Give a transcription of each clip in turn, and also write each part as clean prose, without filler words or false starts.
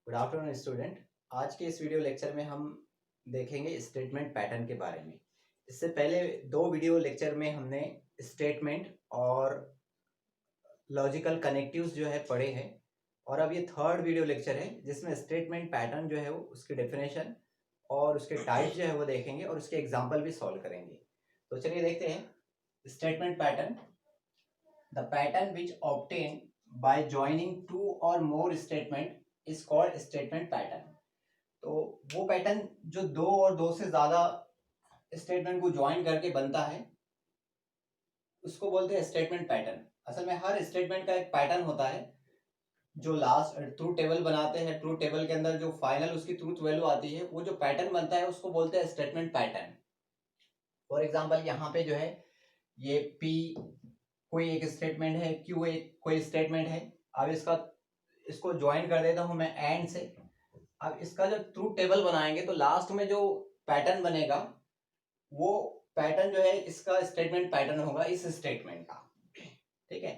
Good afternoon student. आज के इस वीडियो लेक्चर में हम देखेंगे स्टेटमेंट पैटर्न के बारे में। इससे पहले दो वीडियो लेक्चर में हमने स्टेटमेंट और लॉजिकल कनेक्टिव्स जो है पढ़े हैं, और अब ये थर्ड वीडियो लेक्चर है जिसमें स्टेटमेंट पैटर्न जो है वो उसकी डेफिनेशन और उसके टाइप जो है वो देखेंगे और उसके एग्जाम्पल भी सॉल्व करेंगे। तो चलिए देखते हैं statement pattern. The pattern which obtain by joining two और more statement is called statement pattern. तो वो पैटर्न जो दो और दो से ज्यादा स्टेटमेंट को ज्वाइन करके बनता है उसको बोलते हैं स्टेटमेंट पैटर्न। असल में हर स्टेटमेंट का एक पैटर्न होता है। जो लास्ट ट्रूथ टेबल बनाते हैं, ट्रूथ टेबल के अंदर जो फाइनल उसकी ट्रूथ वैल्यू आती है, वो जो पैटर्न बनता है उसको बोलते हैं स्टेटमेंट पैटर्न। फॉर एग्जाम्पल यहाँ पे जो है ये P कोई एक स्टेटमेंट है, Q एक कोई स्टेटमेंट है। अब इसको ज्वाइन कर देता हूं मैं एंड से। अब इसका जो ट्रूथ टेबल बनाएंगे तो लास्ट में जो पैटर्न बनेगा वो पैटर्न जो है इसका स्टेटमेंट पैटर्न होगा इस स्टेटमेंट का। ठीक है।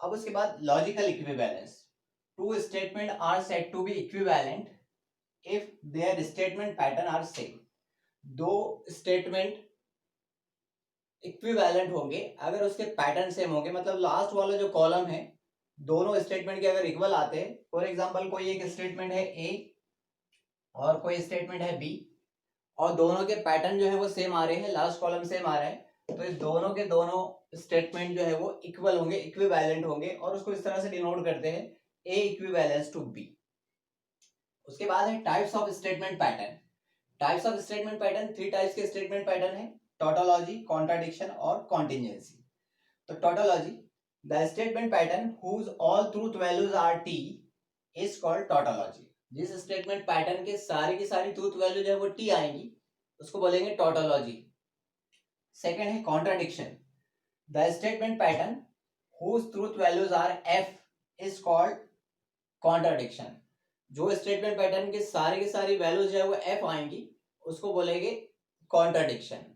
अब उसके बाद logical equivalence. Two statement are said to be equivalent if their statement pattern are same. दो स्टेटमेंट इक्विवेलेंट होंगे अगर उसके पैटर्न सेम होंगे, मतलब लास्ट वाला जो कॉलम है दोनों स्टेटमेंट के अगर इक्वल आते हैं। फॉर एग्जांपल कोई एक स्टेटमेंट है ए और कोई स्टेटमेंट है बी और दोनों के पैटर्न जो है वो सेम आ रहे हैं, लास्ट कॉलम सेम आ रहा है, तो इस दोनों के दोनों स्टेटमेंट जो है वो इक्वल होंगे, इक्विवेलेंट होंगे, और उसको इस तरह से डिनोट करते हैं ए इक्विवेलेंस टू बी। उसके बाद है types of statement pattern. Types of statement pattern, three types के स्टेटमेंट पैटर्न है: टोटोलॉजी, कॉन्ट्राडिक्शन और कॉन्टिजेंसी। तो tautology, the statement pattern whose all truth values are T is called tautology. जिस statement pattern के सारी की सारी ट्रूथ वैल्यू जो है वो टी आएंगी उसको बोलेंगे टोटोलॉजी। सेकंड है contradiction, the statement pattern whose truth values are F is called contradiction. जो स्टेटमेंट पैटर्न के सारी वैल्यूज जो है वो एफ आएंगी उसको बोलेंगे कॉन्ट्राडिक्शन।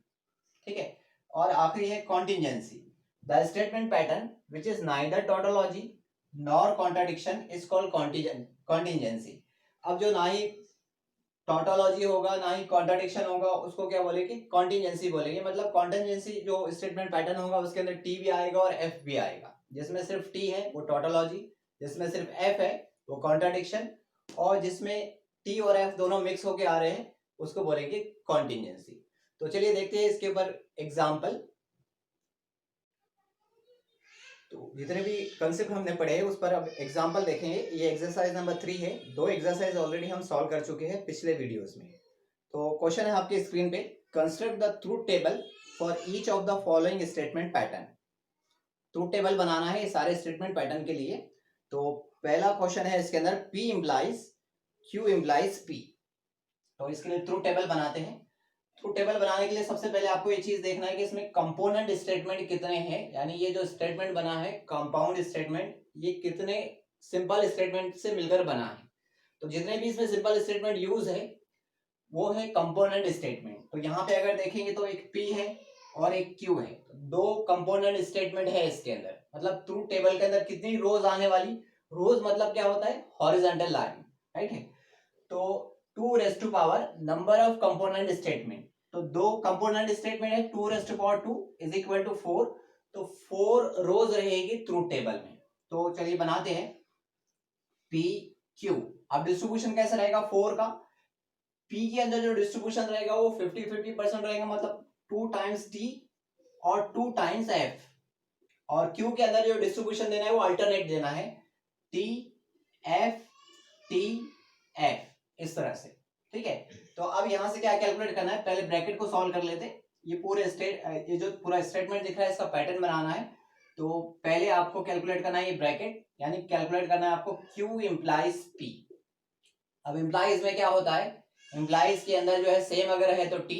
ठीक है। और आखिरी है contingency, the statement pattern which is neither tautology nor contradiction is called contingency. अब जो ना ही टोटोलॉजी होगा ना ही कॉन्ट्राडिक्शन होगा उसको क्या बोलेंगे? कॉन्टिजेंसी बोलेंगे। मतलब कॉन्टिजेंसी जो स्टेटमेंट पैटर्न होगा उसके अंदर टी भी आएगा और एफ भी आएगा। जिसमें सिर्फ टी है वो टोटोलॉजी, जिसमें सिर्फ एफ है वो कॉन्ट्राडिक्शन, और जिसमें टी और एफ दोनों मिक्स होके आ रहे हैं उसको बोलेंगे कॉन्टिजेंसी। तो चलिए देखते हैं इसके ऊपर एग्जाम्पल। तो जितने भी कंसेप्ट हमने पढ़े हैं उस पर अब एग्जांपल देखेंगे। ये एक्सरसाइज नंबर 3 है। दो एक्सरसाइज ऑलरेडी हम सॉल्व कर चुके हैं पिछले वीडियोस में। तो क्वेश्चन है आपके स्क्रीन पे, construct the truth table for each of the following statement pattern. Truth table बनाना है ये सारे स्टेटमेंट पैटर्न के लिए। तो पहला क्वेश्चन है इसके अंदर P implies Q implies P। तो इसके लिए ट्रूथ टेबल बनाते हैं। ट्रूथ टेबल बनाने के लिए सबसे पहले आपको ये चीज देखना है कि इसमें कंपोनेंट स्टेटमेंट कितने हैं, यानी ये जो स्टेटमेंट बना है कंपाउंड स्टेटमेंट, ये कितने सिंपल स्टेटमेंट से मिलकर बना है। तो जितने भी इसमें सिंपल स्टेटमेंट यूज है वो है कंपोनेंट स्टेटमेंट। तो यहाँ पे अगर देखेंगे तो एक P है और एक Q है, तो दो कंपोनेंट स्टेटमेंट है इसके अंदर। मतलब ट्रूथ टेबल के अंदर कितनी रोज आने वाली, रोज मतलब क्या होता है? हॉरिजॉन्टल लाइन, राइट है। तो 2 raise to power number of component statement, तो दो कंपोनेंट स्टेटमेंट है, 2 raise to power 2 is equal to 4। तो 4 रोज रहेगी ट्रूथ टेबल में। तो चलिए बनाते हैं पी क्यू। अब डिस्ट्रीब्यूशन कैसा रहेगा 4 का? पी के अंदर जो डिस्ट्रीब्यूशन रहेगा वो 50-50% रहेगा, मतलब 2 टाइम्स टी और 2 टाइम्स एफ। और क्यू के अंदर जो डिस्ट्रीब्यूशन देना है वो अल्टरनेट देना है, टी एफ टी एफ, इस तरह से। ठीक है। तो अब यहां से क्या कैलकुलेट करना है, पहले ब्रैकेट को सॉल्व कर लेते। ये जो पूरा स्टेटमेंट दिख रहा है इसका पैटर्न बनाना है। तो पहले आपको कैलकुलेट करना है ये ब्रैकेट, यानी कैलकुलेट करना है आपको Q इम्प्लाइज P। अब इम्प्लाइज में क्या होता है? इम्प्लाइज के अंदर जो है सेम अगर है तो T,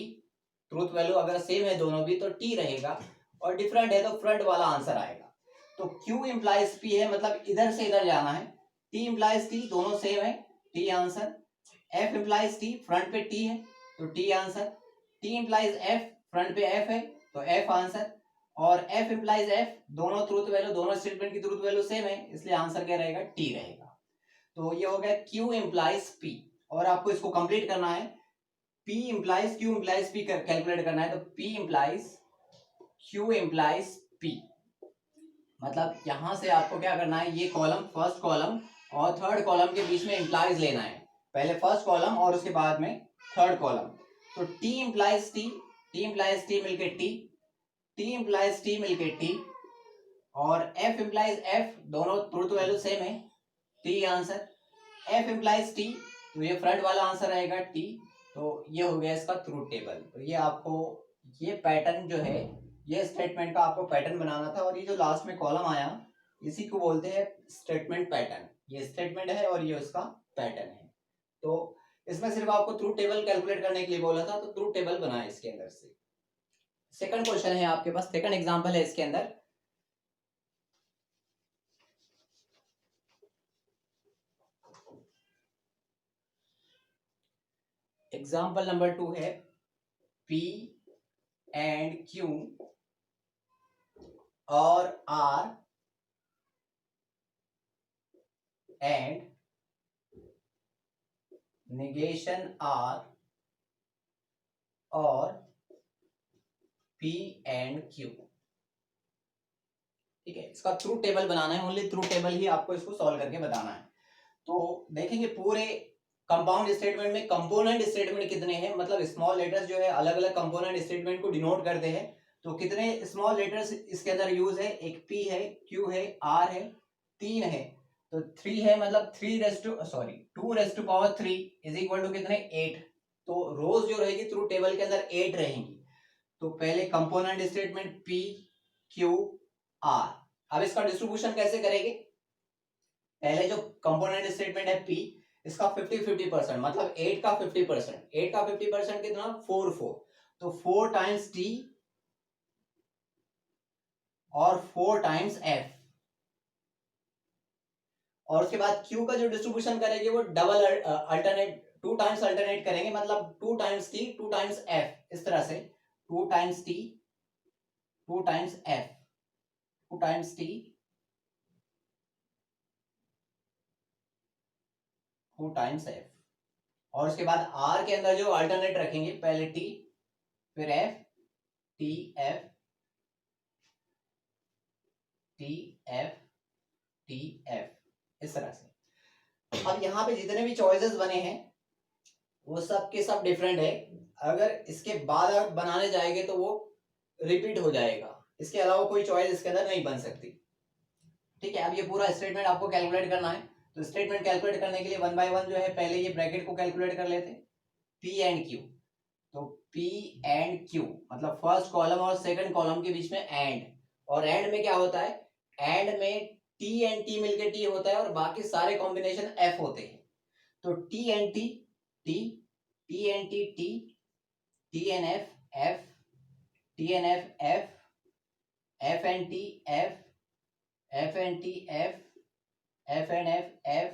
ट्रूथ वैल्यू अगर सेम है दोनों भी तो T रहेगा, और डिफरेंट है तो फ्रंट वाला आंसर आएगा। तो Q इम्प्लाइज P है, मतलब इधर से इधर जाना है। T इम्प्लाइज T, दोनों सेम है, T answer. F implies T, front पे T है तो T answer. T implies F, front पे F है तो F आंसर। और F इम्प्लाइज F, दोनों ट्रूथ वैल्यू, दोनों स्टेटमेंट की ट्रूथ वैल्यू सेम है, इसलिए आंसर क्या रहेगा? T रहेगा। तो ये हो गया Q इम्प्लाइज P, और आपको इसको कंप्लीट करना है, P implies Q implies P calculate करना है, तो P implies Q implies P, मतलब यहां से आपको क्या करना है, ये कॉलम, फर्स्ट कॉलम और थर्ड कॉलम के बीच में इम्प्लाइज लेना है, पहले फर्स्ट कॉलम और उसके बाद में थर्ड कॉलम। तो T implies T, T implies T मिलके T, T इम्प्लाइज T मिलके T, और F इम्प्लाइज F, दोनों ट्रूथ वैल्यू सेम है, T answer. F implies T, तो ये फ्रंट वाला आंसर आएगा T, तो ये हो गया इसका ट्रूथ टेबल। तो ये आपको ये पैटर्न जो है, ये स्टेटमेंट का आपको पैटर्न बनाना था, और ये जो लास्ट में कॉलम आया इसी को बोलते हैं स्टेटमेंट पैटर्न। ये स्टेटमेंट है और ये उसका पैटर्न है। तो इसमें सिर्फ आपको ट्रूथ टेबल कैलकुलेट करने के लिए बोला था, तो ट्रूथ टेबल बनाए इसके अंदर से। सेकंड क्वेश्चन है आपके पास, सेकंड एग्जांपल है इसके अंदर। एग्जांपल नंबर 2 है P एंड Q और R एंड negation R और P एंड Q। ठीक है, इसका ट्रूथ टेबल बनाना है, ओनली ट्रूथ टेबल ही आपको इसको सॉल्व करके बताना है। तो देखेंगे पूरे कंपाउंड स्टेटमेंट में कंपोनेंट स्टेटमेंट कितने हैं, मतलब स्मॉल लेटर्स जो है अलग अलग कंपोनेंट स्टेटमेंट को डिनोट करते हैं, तो कितने स्मॉल लेटर्स इसके अंदर यूज है, एक P है, Q है, R है, 3 है, तो 3 है, मतलब 2 इज इक्वल टू कितने, 8। तो रोज जो रहेगी ट्रूथ टेबल के अंदर 8 रहेंगी। तो पहले component statement P Q R, अब इसका डिस्ट्रीब्यूशन कैसे करेंगे, पहले जो कंपोनेंट स्टेटमेंट है P, इसका 50-50%, मतलब 8 का 50%, 8 का 50% कितना, 4, तो 4 टाइम्स T और 4 टाइम्स F, और उसके बाद Q का जो डिस्ट्रीब्यूशन करेंगे वो डबल अल्टरनेट, 2 टाइम्स अल्टरनेट करेंगे, मतलब 2 टाइम्स T 2 टाइम्स F, इस तरह से 2 times T 2 times F, 2 times T 2 times F, और उसके बाद R के अंदर जो अल्टरनेट रखेंगे, पहले T फिर F, T F T F T F, इस तरह से। अब यहाँ पे जितने भी चॉइसेस बने हैं वो सब के सब डिफरेंट है, अगर इसके बाद आप बनाने जाएंगे तो वो रिपीट हो जाएगा, इसके अलावा कोई चॉइस इसके अंदर नहीं बन सकती। ठीक है, अब ये पूरा स्टेटमेंट आपको कैलकुलेट करना है, तो स्टेटमेंट कैलकुलेट करने के लिए 1 बाय 1 जो है, पहले ये ब्रैकेट को कैलकुलेट कर लेते हैं, P एंड Q। तो P एंड Q मतलब फर्स्ट कॉलम और सेकंड कॉलम के बीच में एंड, और एंड में क्या होता है, एंड में T एंड T मिलके T होता है और बाकी सारे कॉम्बिनेशन F होते हैं। तो T and T T, T and T T, T and F F, T and F F, F and T F, F and T F, F and F F,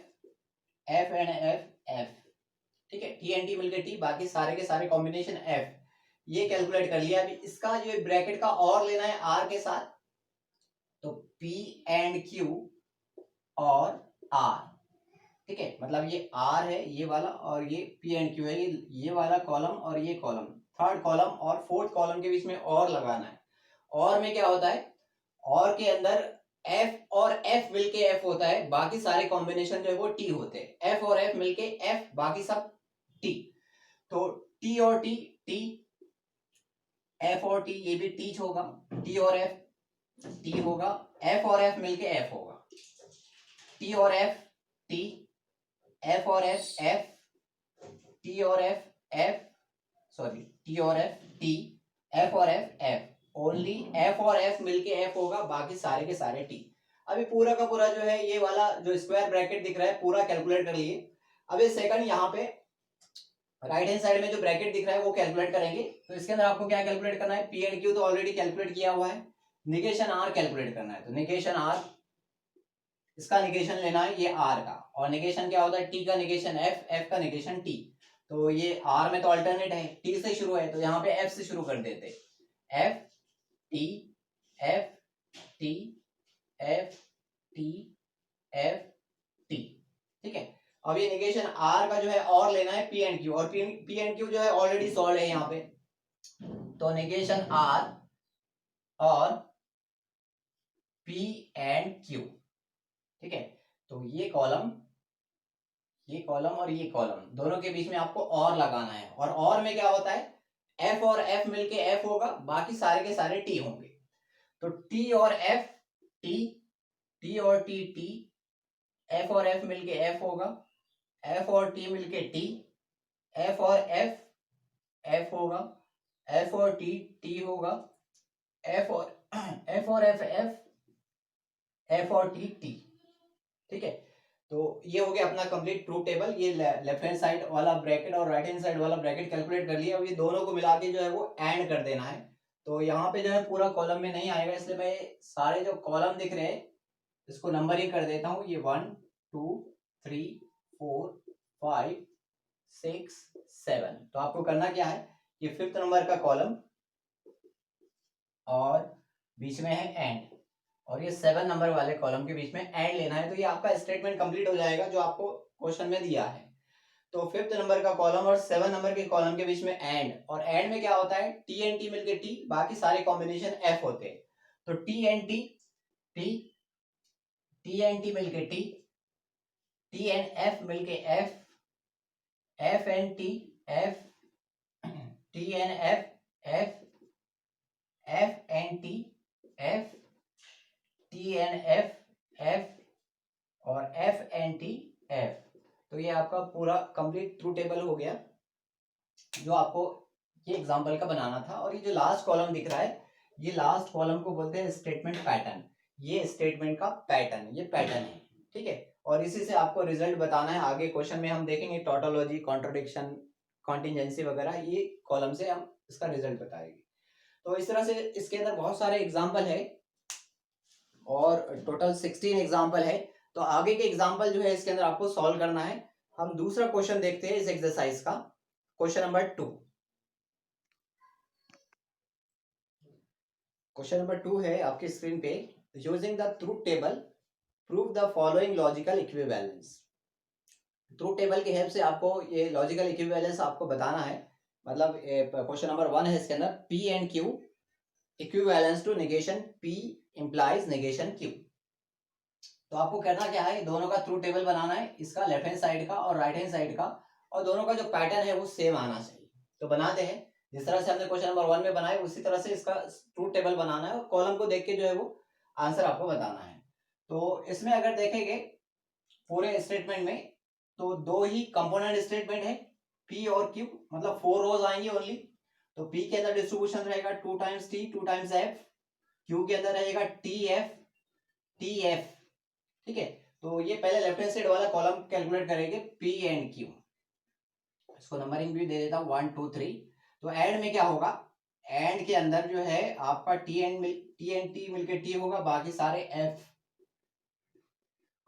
F and F F। ठीक है, T and T मिलकर T, बाकी सारे के सारे combination F, ये calculate कर लिया। अभी इसका जो ब्रैकेट का और लेना है R के साथ, तो P एंड Q और R। ठीक है, मतलब ये R है ये वाला, और ये P एंड Q है ये वाला कॉलम और ये कॉलम, थर्ड कॉलम और फोर्थ कॉलम के बीच में और लगाना है। और में क्या होता है, और के अंदर F और F मिलके F होता है, बाकी सारे कॉम्बिनेशन जो है वो T होते हैं, F और F मिलके F, बाकी सब T। तो T और T T, F और T ये भी T होगा, T और F T होगा, F और F मिलके F होगा, T और F T, F और F F, T और F F, सॉरी T और F T, F और F F, ओनली F और F मिलके F होगा, बाकी सारे के सारे T। अभी पूरा का पूरा जो है ये वाला जो स्क्वायर ब्रैकेट दिख रहा है पूरा कैलकुलेट कर लिए। अभी सेकंड यहाँ पे राइट हैंड साइड में जो ब्रैकेट दिख रहा है वो कैलकुलेट करेंगे। तो इसके अंदर आपको क्या कैलकुलेट करना है, P एंड Q तो ऑलरेडी कैलकुलेट किया हुआ है, निगेशन R कैलकुलेट करना है। तो निगेशन R, इसका निगेशन लेना है ये R का, और निगेशन क्या होता है, T का निगेशन F, F का निगेशन T। तो ये R में तो अल्टरनेट है, T से शुरू है, तो यहाँ पे F से शुरू कर देते, F T F T F T F T। ठीक है, अब ये निगेशन आर का जो है और लेना है पी एंड क्यू, और पी एंड क्यू जो है ऑलरेडी सॉल्व है यहाँ पे, तो निगेशन आर और पी एंड क्यू, ठीक है। तो ये कॉलम और ये कॉलम दोनों के बीच में आपको और लगाना है, और में क्या होता है, एफ और एफ मिलके एफ होगा, बाकी सारे के सारे टी होंगे। तो टी और एफ टी, टी और टी टी, एफ और एफ मिलके एफ होगा, एफ और टी मिलके टी, एफ और एफ एफ होगा, एफ और टी टी होगा, एफ और एफ और एफ एफ, एफ और टी टी, ठीक है। तो ये हो गया अपना कंप्लीट ट्रूथ टेबल। ये लेफ्ट हैंड साइड वाला ब्रैकेट और राइट हैंड साइड वाला ब्रैकेट कैलकुलेट कर लिया। अब ये दोनों को मिला के जो है वो एंड कर देना है। तो यहाँ पे जो है पूरा कॉलम में नहीं आएगा, इसलिए मैं सारे जो कॉलम दिख रहे हैं इसको नंबरिंग कर देता हूँ। ये 1 2 3 4 5 6 7। तो आपको करना क्या है, ये 5th नंबर का कॉलम और बीच में है एंड, और ये 7 नंबर वाले कॉलम के बीच में एंड लेना है। तो ये आपका स्टेटमेंट कंप्लीट हो जाएगा जो आपको क्वेश्चन में दिया है। तो 5th नंबर का कॉलम और 7 नंबर के कॉलम के बीच में एंड, और एंड में क्या होता है, टी एंड टी मिलके टी, बाकी सारे कॉम्बिनेशन एफ होते हैं। तो T and T T, T and T मिलके टी, टी एंड एफ मिलके F, F and T F, T and F F, F and T F, T and F F, और F and T F. तो ये आपका पूरा complete true table हो गया जो आपको ये एग्जांपल का बनाना था। और ये जो लास्ट कॉलम दिख रहा है, ये लास्ट कॉलम को बोलते हैं स्टेटमेंट पैटर्न। ये स्टेटमेंट का पैटर्न, ये पैटर्न है, ठीक है। और इसी से आपको रिजल्ट बताना है। आगे क्वेश्चन में हम देखेंगे टोटोलॉजी, कॉन्ट्रडिक्शन, कॉन्टिजेंसी वगैरह, ये कॉलम से हम इसका रिजल्ट बताएंगे। तो इस तरह से इसके अंदर बहुत सारे एग्जाम्पल है और टोटल 16 एग्जाम्पल है। तो आगे के एग्जाम्पल जो है इसके अंदर आपको सॉल्व करना है। हम दूसरा क्वेश्चन देखते हैं इस एक्सरसाइज का, क्वेश्चन नंबर 2। क्वेश्चन नंबर 2 है आपकी स्क्रीन पे, using the truth table prove the following logical equivalence. Truth table की हेल्प से आपको ये लॉजिकल इक्विवेलेंस आपको बताना है। मतलब क्वेश्चन नंबर 1 है इसके अंदर, P and Q equivalence to negation P implies negation Q. तो आपको करना क्या है, दोनों का ट्रूथ टेबल बनाना है, इसका लेफ्ट हैंड साइड का और राइट हैंड साइड का, और दोनों का जो पैटर्न है वो सेम आना चाहिए। तो बनाते हैं, जिस तरह से हमने क्वेश्चन नंबर 1 में बनाया उसी तरह से इसका ट्रूथ टेबल बनाना है, और कॉलम को देख के जो है वो आंसर आपको बताना है। तो इसमें अगर देखेंगे पूरे स्टेटमेंट में तो 2 ही कंपोनेंट स्टेटमेंट है, पी और क्यू, मतलब 4 रोज आएंगी ओनली। तो पी के अंदर डिस्ट्रीब्यूशन रहेगा 2 times T 2 times F, Q के अंदर रहेगा टी एफ, ठीक है। तो ये पहले लेफ्ट हैंड साइड वाला कॉलम कैलकुलेट करेंगे, पी एंड क्यू। इसको नंबरिंग भी दे देता हूँ 1 2 3। तो एंड में क्या होगा, एंड के अंदर जो है आपका टी एंड टी मिलके टी होगा, बाकी सारे एफ।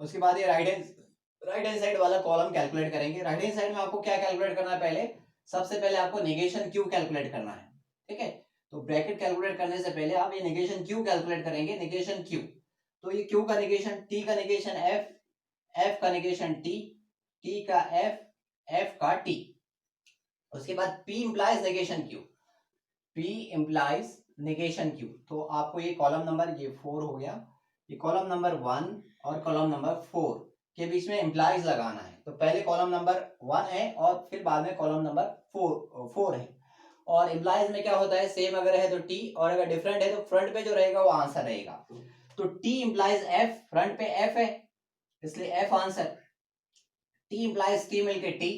उसके बाद ये राइट हैंड साइड वाला कॉलम कैलकुलेट करेंगे। राइट हैंड साइड में आपको क्या कैलकुलेट करना है, पहले सबसे पहले आपको नेगेशन क्यू कैलकुलेट करना है, ठीक है। तो ब्रैकेट कैलकुलेट करने से पहले आप ये नेगेशन क्यू कैलकुलेट करेंगे, नेगेशन क्यू। तो ये क्यू का नेगेशन, टी का नेगेशन एफ, एफ का नेगेशन टी, टी का एफ, एफ का टी। उसके बाद P implies negation Q, P implies negation Q। तो आपको ये कॉलम नंबर, ये 4 हो गया, ये कॉलम नंबर 1 और कॉलम नंबर 4 के बीच में इंप्लाइज लगाना है। तो पहले कॉलम नंबर 1 है और फिर बाद में कॉलम नंबर 4 है। और इंप्लाइज में क्या होता है, सेम अगर है तो T, और अगर डिफरेंट है तो फ्रंट पे जो रहेगा वो आंसर रहेगा। तो T इंप्लाइज F, फ्रंट पे F है इसलिए F answer, T implies T मिलके T,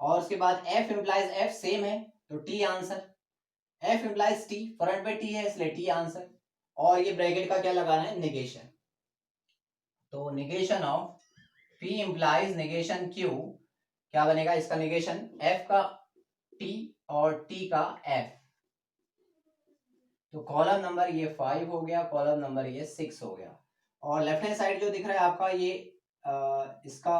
और उसके बाद F इंप्लाइज F सेम है तो T answer, F implies T, front पे T है इसलिए T आंसर। और ये ब्रैकेट का क्या लगाना है, नेगेशन। तो negation of P implies negation Q क्या बनेगा, इसका नेगेशन F का T और T का F। तो कॉलम नंबर ये 5 हो गया, कॉलम नंबर ये 6 हो गया। और लेफ्ट हैंड साइड जो दिख रहा है आपका ये इसका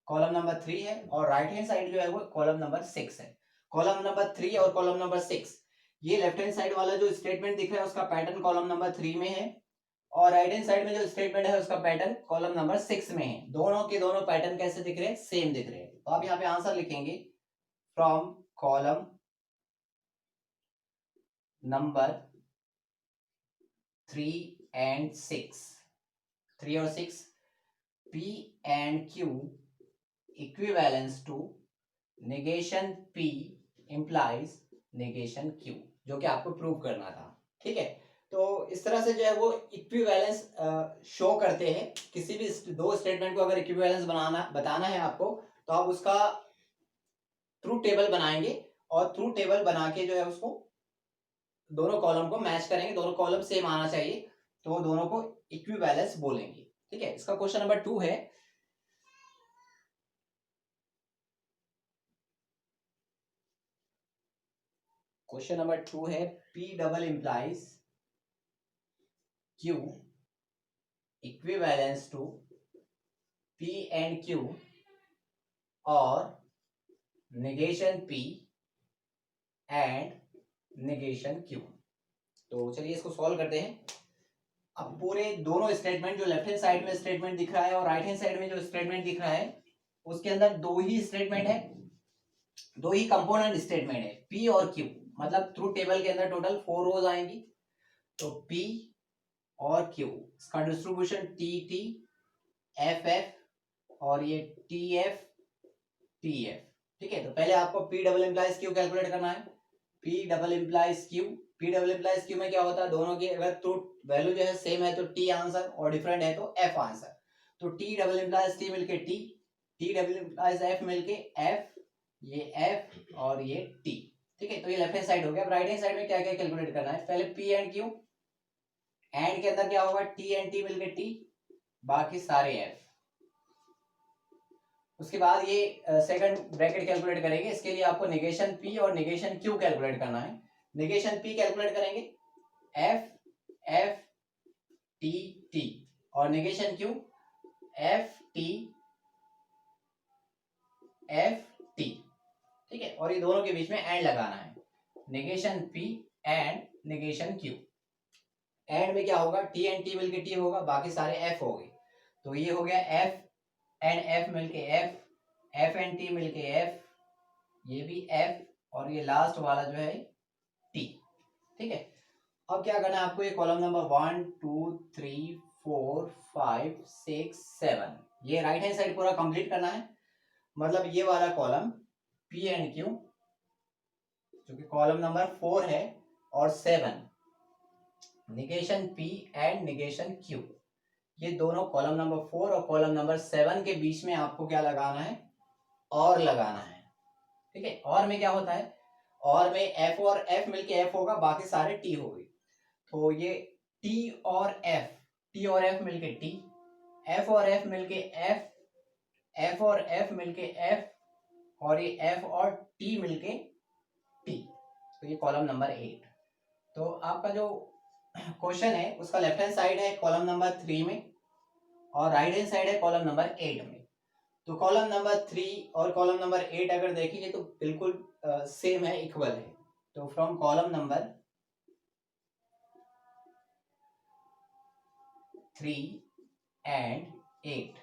कॉलम नंबर 3 है, और राइट हैंड साइड जो है वो कॉलम नंबर 6 है। कॉलम नंबर 3 और कॉलम नंबर 6, ये लेफ्ट हैंड साइड वाला जो स्टेटमेंट दिख रहा है उसका पैटर्न कॉलम नंबर 3 में है, और राइट हैंड साइड में जो स्टेटमेंट है उसका पैटर्न कॉलम नंबर 6 में है। दोनों के दोनों पैटर्न कैसे दिख रहे हैं? सेम दिख रहे हैं। तो आप यहाँ पे आंसर लिखेंगे फ्रॉम कॉलम नंबर 3 and 6, 3 और 6, P and Q equivalence to negation P implies negation Q, जो कि आपको प्रूव करना था। ठीक है, तो इस तरह से जो है वो इक्विवेलेंस शो करते हैं। किसी भी दो स्टेटमेंट को अगर इक्विवेलेंस बताना है आपको, तो आप उसका ट्रूथ टेबल बनाएंगे और ट्रूथ टेबल बना के जो है उसको दोनों कॉलम को मैच करेंगे, दोनों कॉलम सेम आना चाहिए, तो दोनों को इक्विवेलेंस बोलेंगे। ठीक है, इसका क्वेश्चन नंबर 2 है, क्वेश्चन नंबर 2 है P double implies Q equivalence to P and Q और negation P and negation Q। तो चलिए इसको सॉल्व करते हैं। अब पूरे दोनों स्टेटमेंट, जो लेफ्ट हैंड साइड में स्टेटमेंट दिख रहा है और राइट हैंड साइड में जो स्टेटमेंट दिख रहा है, उसके अंदर दो ही स्टेटमेंट है, दो ही कंपोनेंट स्टेटमेंट है, P और Q। मतलब ट्रूथ टेबल के अंदर टोटल 4 रोज आएंगी। तो P और Q, इसका डिस्ट्रीब्यूशन TT FF और ये TF TF। ठीक है, तो पहले आपको P double implies Q calculate करना है। P double implies Q, P double implies Q में क्या होता है, दोनों की अगर ट्रूथ वैल्यू जो है सेम है तो T आंसर, और डिफरेंट है तो F आंसर। तो T डबल इम्प्लाइज T मिलके T, T double implies F मिलके F, ये F और ये T। ठीक है, तो ये लेफ्ट हैंड साइड हो गया। अब राइट हैंड साइड में क्या क्या कैलकुलेट करना है? पहले P एंड Q, एंड के अंदर क्या होगा, T एंड T मिलके T, बाकी सारे F। उसके बाद ये सेकंड ब्रैकेट कैलकुलेट करेंगे। इसके लिए आपको नेगेशन P और नेगेशन Q कैलकुलेट करना है। नेगेशन P कैलकुलेट करेंगे F F T T, और negation Q F T F T। ठीक है, और ये दोनों के बीच में एंड लगाना है, negation P and negation Q। And में क्या होगा, T एंड T मिलके T होगा, बाकी सारे F हो गए। तो ये हो गया F एंड F मिलके F, F एंड T मिलके F, ये भी F, और ये लास्ट वाला जो है T। ठीक है, अब क्या करना है आपको, ये कॉलम नंबर 1 2 3 4 5 6 7, ये राइट हैंड साइड पूरा कंप्लीट करना है। मतलब ये वाला कॉलम P एंड Q, जो कि कॉलम नंबर 4 है, और 7 negation P and negation Q, ये दोनों कॉलम नंबर 4 और कॉलम नंबर 7 के बीच में आपको क्या लगाना है, और लगाना है। ठीक है, और में क्या होता है, और में F और F मिलके F होगा, बाकी सारे T हो गए। तो ये T और F, T और F मिलके T, F और F मिलके F, F और F मिलके F, और ये F और T मिलके T। तो ये कॉलम नंबर 8। तो आपका जो क्वेश्चन है उसका लेफ्ट हैंड साइड है कॉलम नंबर 3 में, और राइट हैंड साइड है कॉलम नंबर 8 में। तो कॉलम नंबर 3 और कॉलम नंबर 8 अगर देखेंगे तो बिल्कुल सेम है, इक्वल है। तो फ्रॉम कॉलम नंबर 3 एंड 8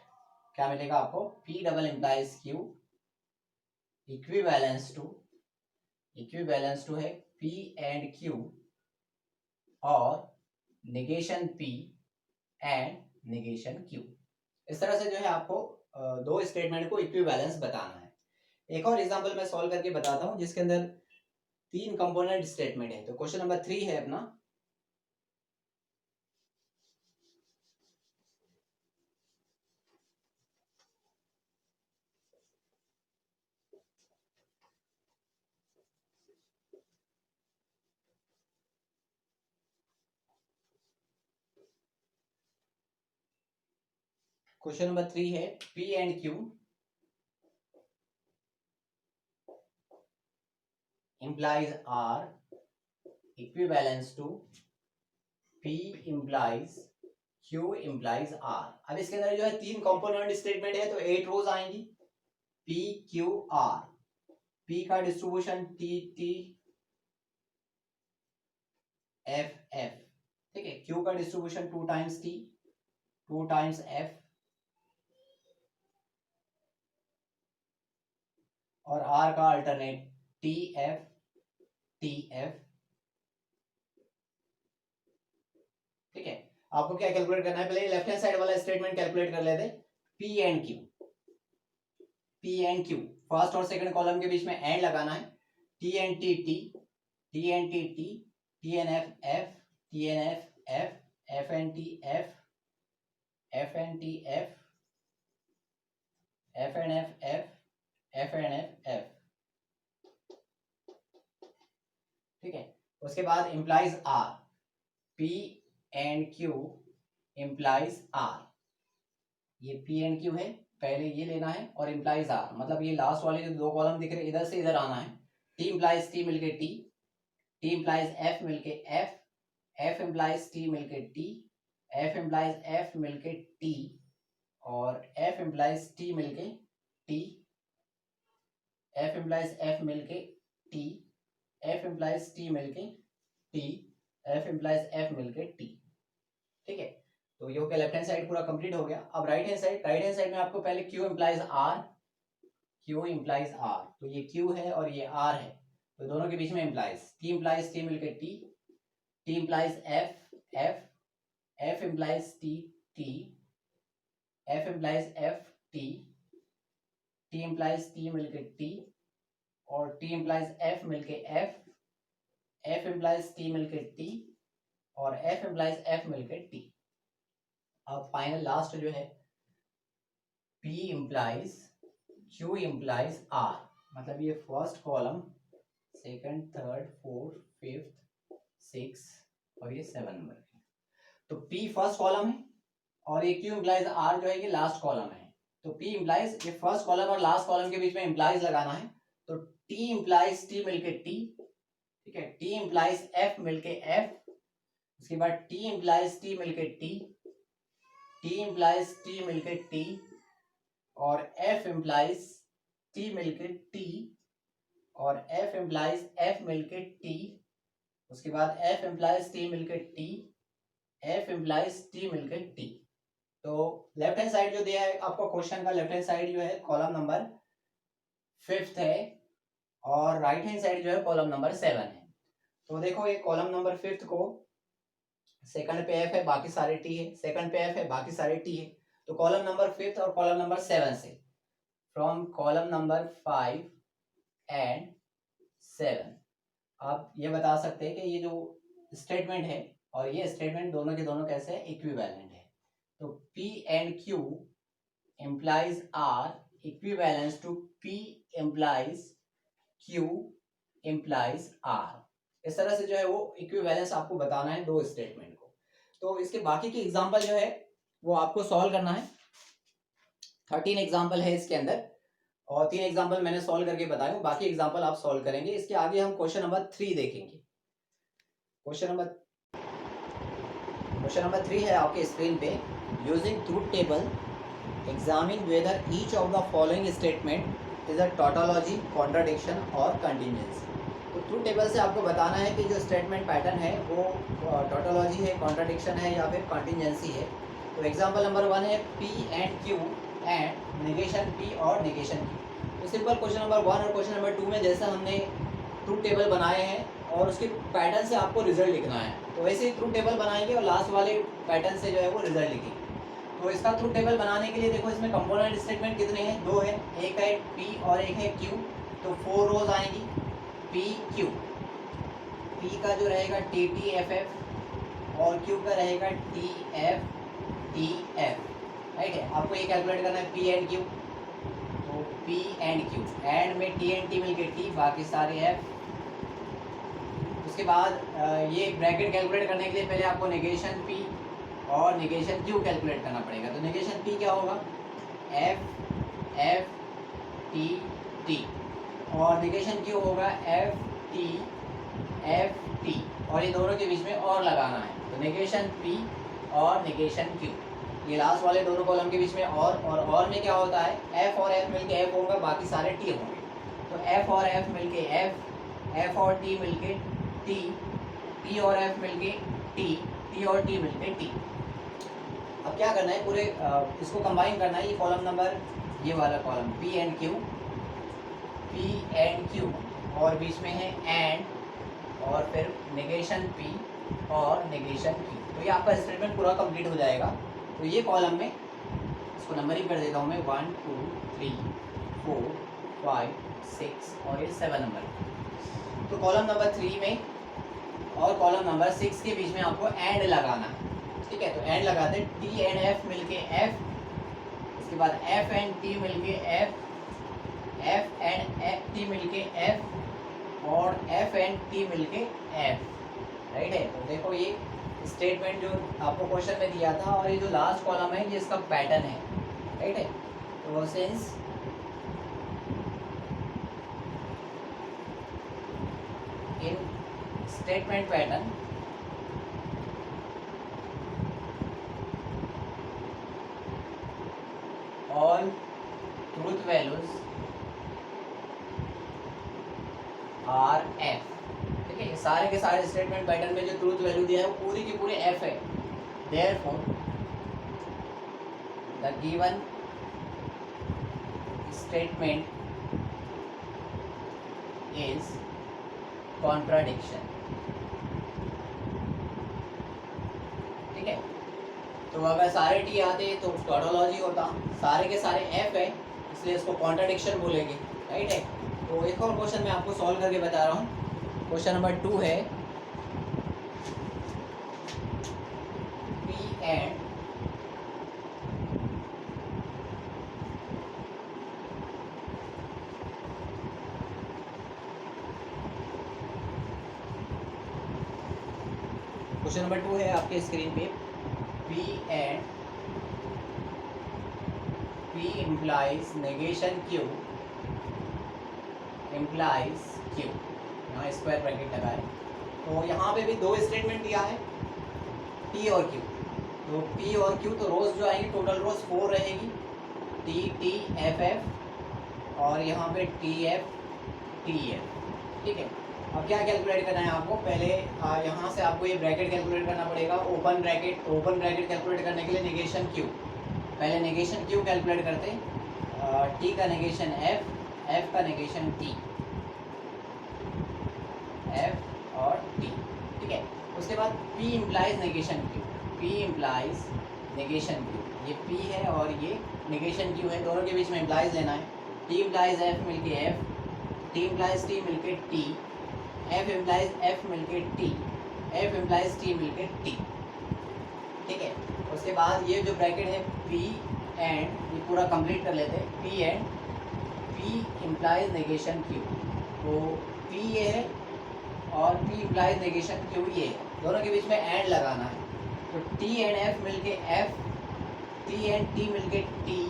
क्या मिलेगा आपको, P double implies Q equivalence to है P एंड Q और negation P and negation Q। इस तरह से जो है आपको दो स्टेटमेंट को इक्विवेलेंस बताना है। एक और एग्जांपल मैं सॉल्व करके बताता हूं, जिसके अंदर 3 कंपोनेंट स्टेटमेंट है। तो क्वेश्चन नंबर 3 है अपना, क्वेश्चन नंबर 3 है P and Q implies R equivalence to P implies Q implies R। अब इसके अंदर जो है 3 कंपोनेंट स्टेटमेंट है, तो 8 रोज आएंगी, P Q R। P का distribution T T F F। ठीक है। क्यू का distribution 2 times T, 2 times F, और आर का alternate T F, T F. ठीक है, आपको क्या कैलकुलेट करना है, पहले लेफ्ट हैंड साइड वाला स्टेटमेंट कैलकुलेट कर लेते। P and Q, P and Q, first और सेकंड कॉलम के बीच में एंड लगाना है। T and T T, T and T T, T and F F, T and F F, F and T F, F and T F, F and F F, F and F F. ठीक है, उसके बाद implies R, P and Q implies R. ये P and Q है, पहले ये लेना है, और इंप्लाइज आर मतलब ये लास्ट वाले जो दो कॉलम दिख रहे हैं इधर से इधर आना है। टी इंप्लाइज टी मिलके टी, टी इंप्लाइज एफ मिलके एफ, एफ इंप्लाइज टी मिलके टी, एफ इंप्लाइज एफ मिलके टी, और एफ इंप्लाइज टी मिलके टी, एफ इंप्लाइज एफ मिलके टी, एफ इंप्लाइज टी मिलके टी, एफ इंप्लाइज एफ मिलके T. ठीक है, तो ये हो गया लेफ्ट हैंड साइड पूरा कंप्लीट हो गया। अब right hand side, right hand side में आपको पहले Q implies are, Q implies are, तो ये क्यू है और ये आर है, तो दोनों के बीच में इंप्लाइज, टी इंप्लाइज टी मिलके T, T implies F F, F implies T T, F implies F T, T implies T मिलके टी, और टी इंप्लाइज एफ मिलके एफ, एफ इंप्लाइज टी मिलके टी, और एफ इंप्लाइज एफ मिलके T. अब final last जो है P implies Q implies R, मतलब ये first column, second, third, fourth, fifth, six और ये 7 नंबर। तो P फर्स्ट कॉलम है और ये Q इंप्लाइज R जो है ये लास्ट कॉलम है। तो P इंप्लाइज ये फर्स्ट कॉलम और लास्ट कॉलम के बीच में इंप्लाइज लगाना है, तो T इंप्लाइज T मिलके T, ठीक है, T इंप्लाइज F मिलके F, उसके बाद T इंप्लाइज T मिलके T, T इंप्लाइज T मिलके T, और F इंप्लाइज T मिलके T, और F इंप्लाइज F मिलके T, उसके बाद F इंप्लाइज T मिलके T, F इंप्लाइज T मिलके T। तो लेफ्ट हैंड साइड जो दिया है आपको क्वेश्चन का, लेफ्ट हैंड साइड जो है कॉलम नंबर 5th है, और राइट हैंड साइड जो है कॉलम नंबर 7 है। तो देखो ये कॉलम नंबर 5th को सेकंड पे एफ है, बाकी सारे टी है, सेकंड पे एफ है, बाकी सारे टी है। तो कॉलम नंबर 5th और कॉलम नंबर 7 से, फ्रॉम कॉलम नंबर 5 एंड 7 आप ये बता सकते हैं कि ये जो स्टेटमेंट है और ये स्टेटमेंट दोनों के दोनों कैसे है, इक्विवेलेंट है। तो P and Q implies R equivalence to P implies Q implies R। इस तरह से जो है वो इक्विवेलेंस आपको बताना है दो स्टेटमेंट को। तो इसके बाकी की एग्जांपल जो है वो आपको सॉल्व करना है। 13 एग्जांपल है इसके अंदर, और 3 एग्जांपल मैंने सॉल्व करके बताया, बाकी एग्जांपल आप सॉल्व करेंगे। इसके आगे हम क्वेश्चन नंबर 3 देखेंगे। क्वेश्चन नंबर 3 है आपके स्क्रीन पे। Using truth table examine whether each of the following statement is a tautology, contradiction और कंटिन्जेंसी। तो ट्रूथ टेबल से आपको बताना है कि जो स्टेटमेंट पैटर्न है वो टोटोलॉजी है, कॉन्ट्राडिक्शन है या फिर कंटिन्जेंसी है। तो एग्जांपल नंबर 1 है P and Q and negation P और नेगेशन Q। तो सिंपल क्वेश्चन नंबर 1 और क्वेश्चन नंबर 2 में जैसा हमने ट्रूथ टेबल बनाए हैं और उसके पैटर्न से आपको रिजल्ट लिखना है, तो वैसे ही ट्रूथ टेबल बनाएंगे और लास्ट वाले पैटर्न से जो है वो रिजल्ट लिखेंगे। तो इसका ट्रूथ टेबल बनाने के लिए देखो इसमें कंपोनेंट स्टेटमेंट कितने हैं, 2 है, एक है P और एक है Q। तो 4 रोज आएंगी P Q। P का जो रहेगा TT FF और Q का रहेगा TF TF, राइट है। आपको ये कैलकुलेट करना है P एंड Q, तो P एंड Q, एंड में T एंड T मिलके T, बाकी सारे F। उसके बाद ये ब्रैकेट कैलकुलेट करने के लिए पहले आपको नेगेशन P और नेगेशन Q कैलकुलेट करना पड़ेगा। तो नेगेशन P क्या होगा, F F T T, और नेगेशन Q होगा F T F T, और ये दोनों के बीच में और लगाना है। तो नेगेशन P और नेगेशन Q, ये लास्ट वाले दोनों कॉलम के बीच में और में क्या होता है, F और F मिलके F होगा, बाकी सारे T होंगे। तो F और F मिलके F, F और T मिलके T, T और F मिलके T, टी और टी मिलके टी। अब क्या करना है, पूरे इसको कंबाइन करना है। ये कॉलम नंबर, ये वाला कॉलम पी एंड क्यू और बीच में है एंड और फिर नेगेशन पी और नेगेशन क्यू। तो ये आपका स्टेटमेंट पूरा कंप्लीट हो जाएगा। तो ये कॉलम में इसको नंबरिंग कर देता हूँ मैं, 1 2 3 4 5 6 और ये 7 नंबर। तो कॉलम नंबर 3 में और कॉलम नंबर 6 के बीच में आपको एंड लगाना है। ठीक है, तो एंड लगाते हैं, टी एंड एफ मिलके एफ, उसके बाद एफ एंड टी मिलके एफ, एफ एंड टी मिलके एफ और एफ एंड टी मिलके एफ। राइट है। तो देखो ये स्टेटमेंट जो आपको क्वेश्चन में दिया था और ये जो लास्ट कॉलम है ये इसका पैटर्न है। राइट है। तो since in statement pattern all truth values are f। ठीक है, ये सारे के सारे स्टेटमेंट पैटर्न में जो ट्रूथ वैल्यू दिया है वो पूरी की पूरी f है। therefore the given statement is contradiction। ठीक है, तो अगर सारे टी आते तो टोटोलॉजी होता, सारे के सारे एफ है इसलिए इसको कॉन्ट्राडिक्शन बोलेंगे। राइट है। तो एक और क्वेश्चन मैं आपको सॉल्व करके बता रहा हूँ। क्वेश्चन नंबर 2 है, पी एंड क्वेश्चन नंबर 2 है आपके स्क्रीन पे, P and P implies negation Q implies Q। यहाँ स्क्वायर ब्रैकेट लगा है। तो यहाँ पे भी दो स्टेटमेंट दिया है, P और Q। तो P और Q तो रोज जो आएंगी, टोटल रोज 4 रहेगी, T T F F और यहाँ पे T F T F। ठीक है, अब क्या कैलकुलेट करना है आपको, पहले यहाँ से आपको ये ब्रैकेट कैलकुलेट करना पड़ेगा, ओपन ब्रैकेट कैलकुलेट करने के लिए नेगेशन क्यू, पहले नेगेशन क्यू कैलकुलेट करते हैं, टी का नेगेशन एफ, एफ का नेगेशन टी, एफ और टी। ठीक है, उसके बाद P implies negation Q, P implies negation Q, ये पी है और ये नेगेशन क्यू है, दोनों के बीच में इम्प्लाइज लेना है। टी इम्प्लाइज एफ मिलके एफ, टी इम्प्लाइज टी मिलके टी, एफ इम्प्लाइज एफ मिलके टी, एफ इम्प्लाइज टी मिलके टी। ठीक है, उसके बाद ये जो ब्रैकेट है पी एंड, ये पूरा कंप्लीट कर लेते हैं, P and P implies negation Q. तो पी ये है और पी इम्प्लाइज नेगेशन क्यू ये है, दोनों के बीच में एंड लगाना है। तो टी एंड एफ मिलके एफ, टी एंड टी मिलके टी,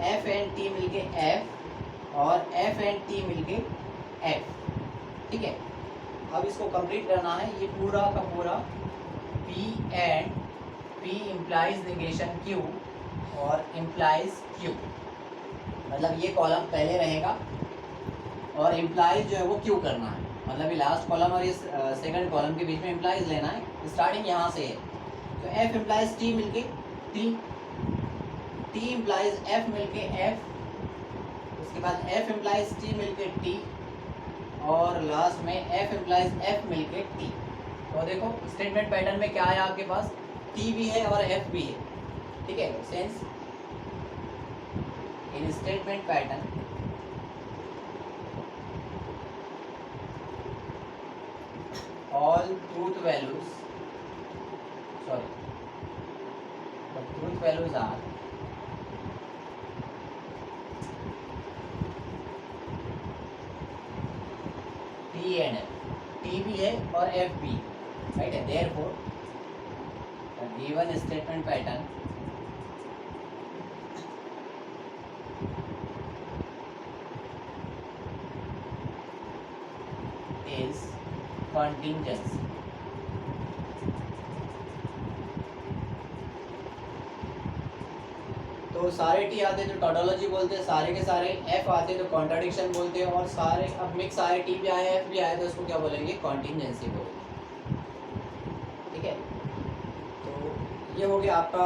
एफ एंड टी मिलके एफ और एफ एंड टी मिलके एफ। ठीक है, अब इसको कंप्लीट करना है, ये पूरा का पूरा P and P implies negation Q और इम्प्लाइज Q, मतलब ये कॉलम पहले रहेगा और इम्प्लाइज जो है वो Q करना है, मतलब ये लास्ट कॉलम और ये सेकंड कॉलम के बीच में इम्प्लाइज लेना है। स्टार्टिंग यहाँ से है, तो F इम्प्लाइज T मिलके T, T इम्प्लाइज F मिलके F, उसके बाद F इम्प्लाइज T मिलके T और लास्ट में F इम्प्लाइज F मिलके T। तो देखो स्टेटमेंट पैटर्न में क्या है आपके पास, T भी है और F भी है। ठीक है, sense in statement pattern all truth values are T and F, T भी है और F भी, राइट है। therefore the given statement pattern is contingency। तो सारे टी आते तो टोटोलॉजी बोलते हैं, सारे के सारे एफ आते तो कॉन्ट्राडिक्शन बोलते हैं, और सारे अब मिक्स आए, टी भी आए एफ भी आए तो उसको क्या बोलेंगे, कॉन्टिंजेंसी बोलेंगे। ठीक है, ये हो गया आपका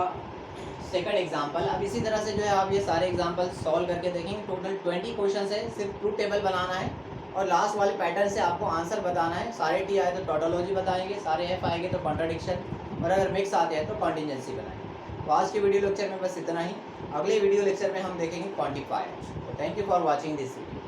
सेकंड एग्जांपल। अब इसी तरह से जो है आप ये सारे एग्जांपल सॉल्व करके देखेंगे। टोटल 20 क्वेश्चन है, सिर्फ ट्रूथ टेबल बनाना है और लास्ट वाले पैटर्न से आपको आंसर बताना है। सारे टी आए तो टोटोलॉजी बताएंगे, सारे एफ आएंगे तो कॉन्ट्राडिक्शन, और अगर मिक्स आते हैं तो कॉन्टिजेंसी बनाएंगे। तो आज के वीडियो लेक्चर में बस इतना ही। अगले वीडियो लेक्चर में हम देखेंगे क्वान्टिफायर। तो thank you for watching this video.